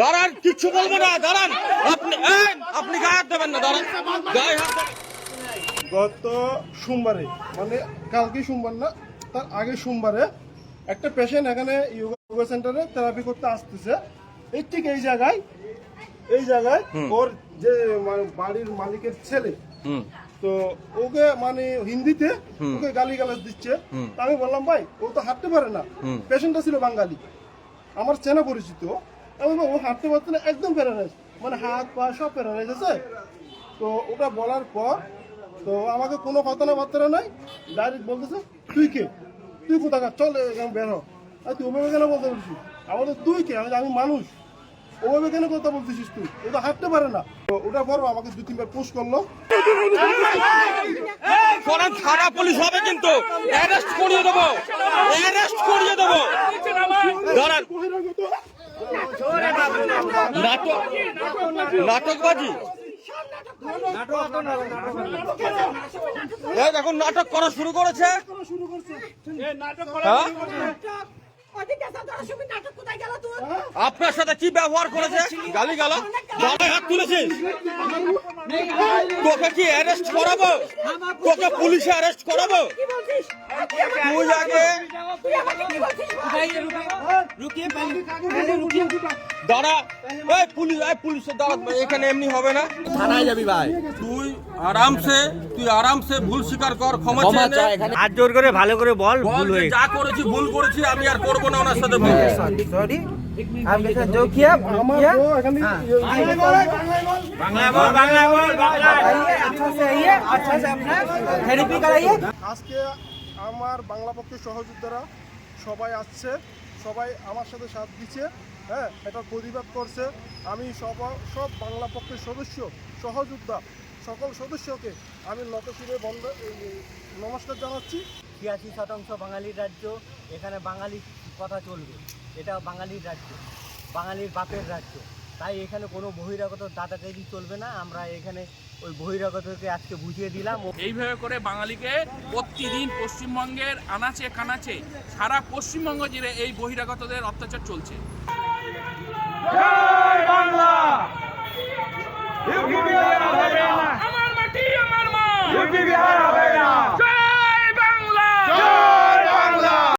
দাঁড়ান, কিচ্ছু বলবো না, দাঁড়ান। আপনি গায়ে হাত দেবেন না, দাঁড়ান, গায়ে হাত দেবেন। গত সোমবারে, মানে কালকে সোমবার না, তার আগে সোমবারে একটা পেশেন্ট এখানে যোগা সেন্টারে থেরাপি করতে আসতেছে। এই ঠিক এই জায়গায় ওর যে বাড়ির মালিকের ছেলে, তো ওকে মানে হিন্দিতে ওকে গালিগালাজ দিচ্ছে। আমি বললাম ভাই ও তো হাঁটতে পারে না, পেশেন্টটা ছিল বাঙালি, আমার চেনা পরিচিত। আমি ও হাঁটতে পারছে না, একদম প্যারালাইজ, মানে হাত পা সব প্যারালাইজ আছে। তো ওটা বলার পর তো আমাকে কোনো কথা না বার্তা নাই, ডাইরেক্ট বলতেছে তুই কে, তুই কোথাকার, চল বের হ। আর তুই ওভাবে কেন বলতে বলছিস, আমাদের তুই কে, আমি মানুষ, ওভাবে কেন কথা বলতেছিস তুই, ও তো হাঁটতে পারে না। তো ওটা পর আমাকে 2-3 বার পুশ করলো। থানা পুলিশ হবে কিন্তু অ্যারেস্ট করিয়ে দেবো, অ্যারেস্ট করিয়ে দেবো। দাঁড়ান, নাটকবাজি, এখন নাটক করা শুরু করেছে। আপনার সাথে কি ব্যবহার করেছে, গালি গালা, গলায় হাত তুলেছিস, তোকে কি অ্যারেস্ট করাবো, তোকে পুলিশে অ্যারেস্ট করাবো। তুই আগে দাঁড়া, এই পুলিশের দাঁড়া, এখানে এমনি হবে না, থানায় যাবি ভাই। তুই আরামসে ভুল স্বীকার কর, ক্ষমা চা, হাত জোর করে ভালো করে বল, ভুল হয়ে যা করেছি ভুল করেছি, আমি আর করবো না ওনার সাথে। সরি আমি जो किया আমার তো এখানে बांग्ला बोल अच्छा से आइए, अच्छा से अपना थेरेपी कराइए। আজকে আমার বাংলা পক্ষের সহযোদ্ধারা সবাই আসছে, সবাই আমার সাথে সাথ দিচ্ছে, হ্যাঁ, এটা প্রতিবাদ করছে। আমি সব বাংলা পক্ষের সহযোদ্ধা সকল সদস্যকে আমি নতশিরে নমস্কার জানাচ্ছি। 86% বাঙালির রাজ্য, এখানে বাঙালির কথা চলবে, এটা বাঙালির রাজ্য, বাঙালির বাপের রাজ্য, তাই এখানে কোনো বহিরাগত দাদাগিরি চলবে না। আমরা এখানে ওই বহিরাগতকে আজকে বুঝিয়ে দিলাম। এইভাবে করে বাঙালিকে প্রতিদিন পশ্চিমবঙ্গের আনাচে কানাচে সারা পশ্চিমবঙ্গ জুড়ে এই বহিরাগতদের অত্যাচার চলছে।